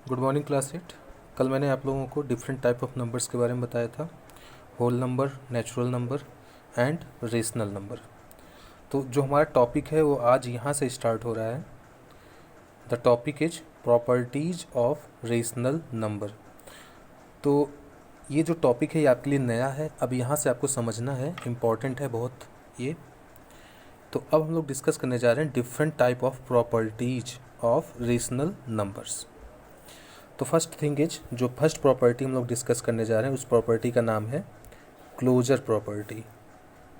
Good morning class 8। कल मैंने आप लोगों को डिफरेंट टाइप ऑफ नंबर्स के बारे में बताया था। Whole number, natural number and rational number. तो जो हमारा टॉपिक है वो आज यहाँ से स्टार्ट हो रहा है। The topic is properties of rational number. तो ये जो टॉपिक है ये आपके लिए नया है, अब यहाँ से आपको समझना है, इम्पॉर्टेंट है बहुत ये। तो अब हम लोग डिस्कस करने जा रहे हैं different type of properties of rational numbers. तो फर्स्ट थिंग इज, जो फर्स्ट प्रॉपर्टी हम लोग डिस्कस करने जा रहे हैं उस प्रॉपर्टी का नाम है closure property.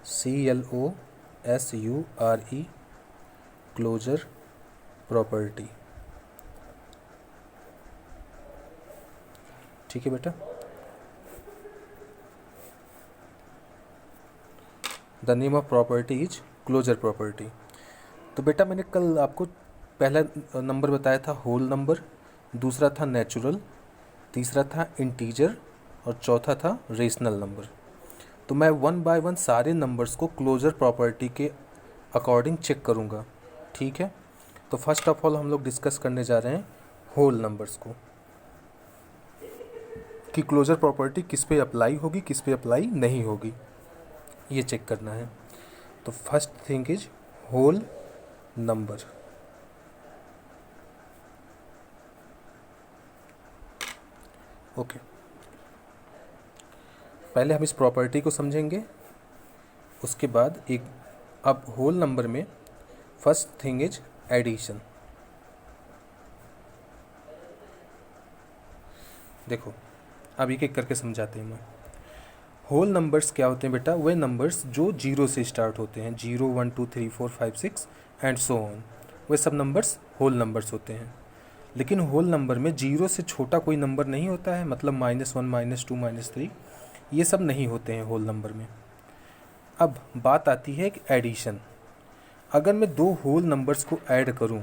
CLOSURE, closure property. ठीक है बेटा। The name of property is closure property. तो बेटा मैंने कल आपको पहला नंबर बताया था होल नंबर, दूसरा था नेचुरल, तीसरा था इंटीजर और चौथा था रेशनल नंबर। तो मैं वन बाय वन सारे नंबर्स को क्लोजर प्रॉपर्टी के अकॉर्डिंग चेक करूँगा। ठीक है। तो फर्स्ट ऑफ ऑल हम लोग डिस्कस करने जा रहे हैं होल नंबर्स को, कि क्लोजर प्रॉपर्टी किस पे अप्लाई होगी, किस पे अप्लाई नहीं होगी, ये चेक करना है। तो first thing is whole number. Okay, पहले हम इस प्रॉपर्टी को समझेंगे, उसके बाद एक, अब होल नंबर में फर्स्ट थिंग इज एडिशन। देखो अब एक एक करके समझाते हैं मैं। होल नंबर्स क्या होते हैं बेटा? वे नंबर्स जो जीरो से स्टार्ट होते हैं, 0 1 2 3 4 5 6 एंड सो ऑन, वे सब नंबर्स होल नंबर्स होते हैं। लेकिन होल नंबर में जीरो से छोटा कोई नंबर नहीं होता है, मतलब -1 -2 -3, ये सब नहीं होते हैं होल नंबर में। अब बात आती है कि एडिशन। अगर मैं दो होल नंबर्स को ऐड करूं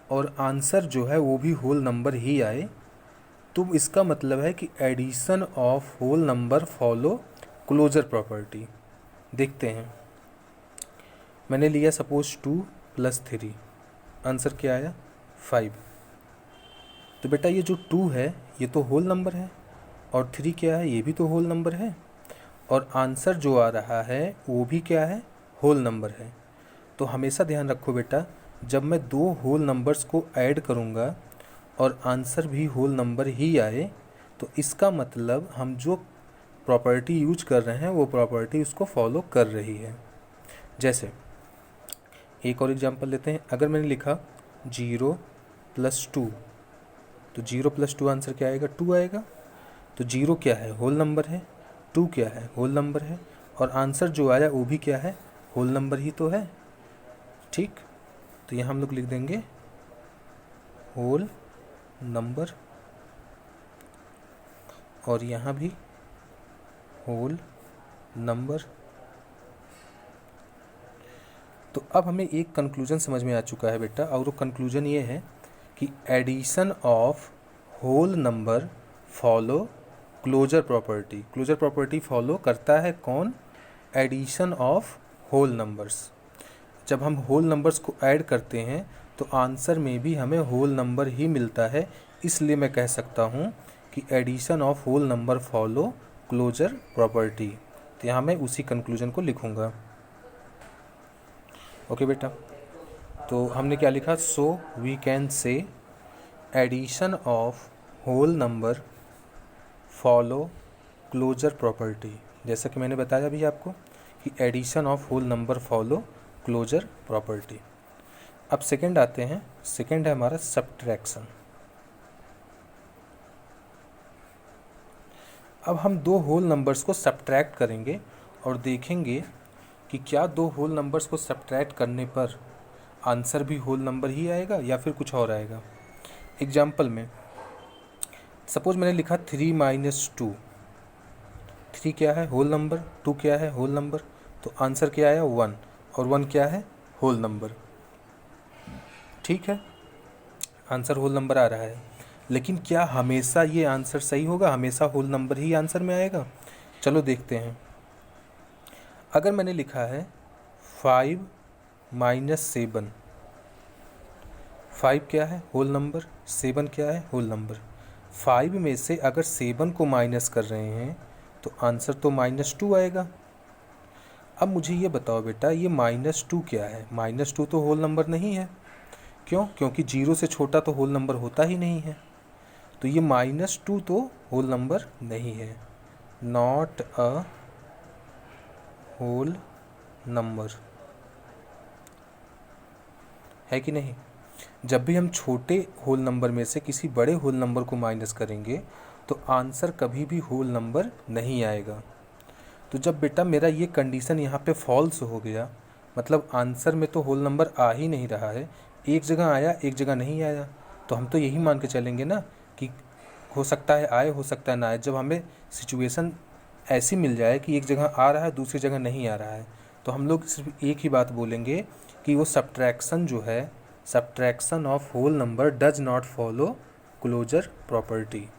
और आंसर जो है वो भी होल नंबर ही आए, तो इसका मतलब है कि addition of whole number follow closure property. देखते हैं, मैंने लिया सपोज 2 + 3, आंसर क्या आया 5। तो बेटा ये जो 2 है ये तो होल नंबर है, और 3 क्या है, ये भी तो होल नंबर है, और आंसर जो आ रहा है वो भी क्या है, होल नंबर है। तो हमेशा ध्यान रखो बेटा, जब मैं दो होल नंबर्स को ऐड करूँगा और आंसर भी होल नंबर ही आए, तो इसका मतलब हम जो प्रॉपर्टी यूज कर रहे हैं वो प्रॉपर्टी उसको फॉलो कर रही है। जैसे एक और एग्जांपल लेते हैं। अगर मैंने लिखा 0 + 2, तो 0 + 2 आंसर क्या आएगा, 2 आएगा। तो 0 क्या है, होल नंबर है, 2 क्या है, होल नंबर है, और आंसर जो आया वो भी क्या है, होल नंबर ही तो है। ठीक, तो यहाँ हम लोग लिख देंगे होल नंबर, और यहाँ भी होल नंबर। तो अब हमें एक कंक्लूजन समझ में आ चुका है बेटा, और वो कंक्लूजन ये है कि addition of whole number follow closure property. Closure property follow करता है कौन, एडिशन ऑफ होल नंबर्स। जब हम होल नंबर्स को ऐड करते हैं तो आंसर में भी हमें होल नंबर ही मिलता है, इसलिए मैं कह सकता हूँ कि addition of whole number follow closure property. तो यहाँ मैं उसी कंक्लूजन को लिखूँगा। ओके बेटा, तो हमने क्या लिखा, so we can say addition of whole number follow closure property. जैसा कि मैंने बताया अभी आपको कि addition of whole number follow closure property. अब सेकंड आते हैं, सेकंड है हमारा सब्ट्रैक्शन। अब हम दो होल नंबर्स को सब्ट्रैक्ट करेंगे और देखेंगे कि क्या दो होल नंबर्स को सब्ट्रैक्ट करने पर आंसर भी होल नंबर ही आएगा या फिर कुछ और आएगा। एग्जाम्पल में सपोज मैंने लिखा 3 - 2, 3 क्या है, होल नंबर, 2 क्या है, होल नंबर, तो आंसर क्या आया 1, और 1 क्या है, होल नंबर। ठीक है, आंसर होल नंबर आ रहा है, लेकिन क्या हमेशा ये आंसर सही होगा, हमेशा होल नंबर ही आंसर में आएगा? चलो देखते हैं। अगर मैंने लिखा है 5 - 7, 5 क्या है, होल नंबर, 7 क्या है, होल नंबर, 5 में से अगर 7 को माइनस कर रहे हैं तो आंसर तो -2 आएगा। अब मुझे ये बताओ बेटा, ये -2 क्या है? -2 तो होल नंबर नहीं है। क्यों? क्योंकि 0 से छोटा तो होल नंबर होता ही नहीं है। तो ये -2 तो होल नंबर नहीं है, नॉट अ होल नंबर, है कि नहीं? जब भी हम छोटे होल नंबर में से किसी बड़े होल नंबर को माइनस करेंगे तो आंसर कभी भी होल नंबर नहीं आएगा। तो जब बेटा मेरा ये कंडीशन यहाँ पे फॉल्स हो गया, मतलब आंसर में तो होल नंबर आ ही नहीं रहा है, एक जगह आया एक जगह नहीं आया, तो हम तो यही मान के चलेंगे ना कि हो सकता है आए, हो सकता है ना आए। जब हमें सिचुएशन ऐसी मिल जाए कि एक जगह आ रहा है दूसरी जगह नहीं आ रहा है, तो हम लोग सिर्फ एक ही बात बोलेंगे कि वो सब्ट्रैक्शन जो है, subtraction of whole number does not follow closure property,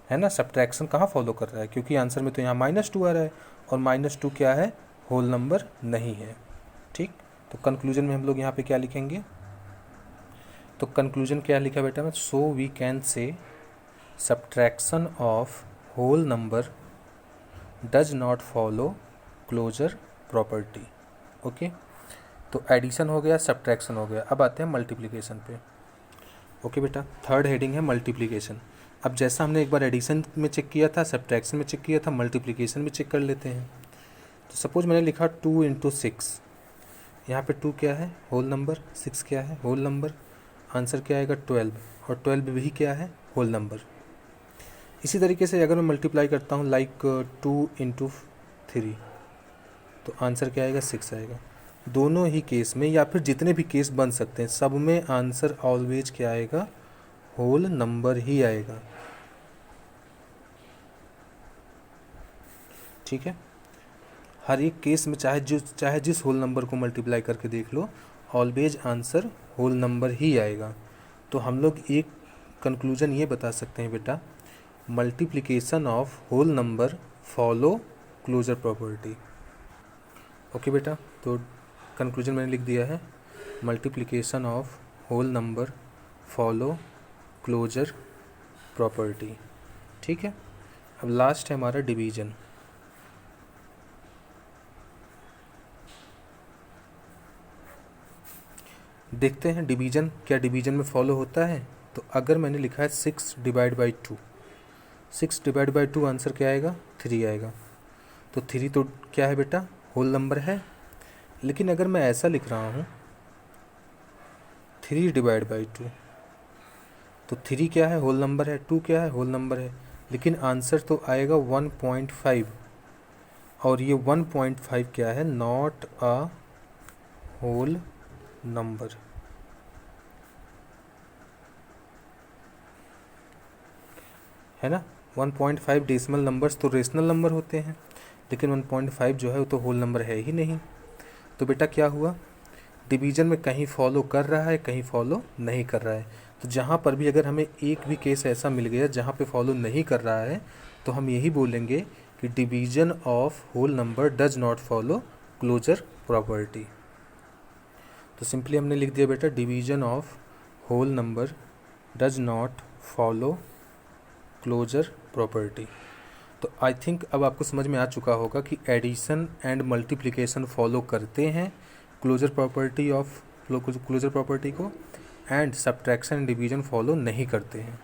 है ना। सब्ट्रैक्शन कहाँ फॉलो कर रहा है? क्योंकि आंसर में तो यहाँ -2 आ रहा है, और -2 क्या है? होल नंबर नहीं है। ठीक, तो कंक्लूजन में हम लोग यहाँ पे क्या लिखेंगे? तो कंक्लूजन क्या लिखा बेटा मैं? So we can say subtraction of whole number does not follow closure property. Okay, तो एडिशन हो गया, सब्ट्रैक्शन हो गया। अब आते हैं मल्टीप्लिकेशन पे। ओके बेटा, थर्ड हेडिंग है मल्टीप्लिकेशन। अब जैसा हमने एक बार एडिशन में चेक किया था, सब्ट्रैक्शन में चेक किया था, मल्टीप्लिकेशन में चेक कर लेते हैं। तो सपोज मैंने लिखा 2 × 6, यहाँ पे 2 क्या है? Whole number. 6 क्या है? Whole number. आंसर क्या आएगा? 12, और 12 भी क्या है? Whole number. इसी तरीके से अगर मैं मल्टीप्लाई करता हूँ लाइक 2 × 3, तो आंसर क्या आएगा? 6 आएगा। दोनों ही केस में, या फिर जितने भी केस बन सकते हैं, सब में आंसर ऑलवेज क्या आएगा? होल नंबर ही आएगा। ठीक है, हर एक केस में चाहे जिस होल नंबर को मल्टीप्लाई करके देख लो, ऑलवेज आंसर होल नंबर ही आएगा। तो हम लोग एक कंक्लूजन ये बता सकते हैं बेटा, multiplication of whole number follow closure property. Okay बेटा, तो कंक्लूजन मैंने लिख दिया है, multiplication of whole number follow closure property. ठीक है, अब लास्ट है हमारा डिवीजन। देखते हैं डिवीजन क्या डिवीजन में फॉलो होता है। तो अगर मैंने लिखा है 6 / 2, 6 / 2 आंसर क्या आएगा? 3 आएगा। तो 3 तो क्या है बेटा? होल नंबर है। लेकिन अगर मैं ऐसा लिख रहा हूँ 3 / 2, तो 3 क्या है? होल नंबर है। 2 क्या है? होल नंबर है। लेकिन आंसर तो आएगा 1.5, और ये 1.5 क्या है? नॉट अ होल नंबर, है ना। 1.5 डेसिमल नंबर्स तो रेशनल नंबर होते हैं, लेकिन 1.5 जो है वो तो होल नंबर है ही नहीं। तो बेटा क्या हुआ? डिवीजन में कहीं फॉलो कर रहा है, कहीं फॉलो नहीं कर रहा है। तो जहाँ पर भी अगर हमें एक भी केस ऐसा मिल गया जहाँ पे फॉलो नहीं कर रहा है, तो हम यही बोलेंगे कि division of whole number does not follow closure property. तो सिंपली हमने लिख दिया बेटा, division of whole number does not follow closure property. तो आई थिंक अब आपको समझ में आ चुका होगा कि एडिशन एंड मल्टीप्लिकेशन फॉलो करते हैं क्लोजर प्रॉपर्टी को, and subtraction and division follow नहीं करते हैं।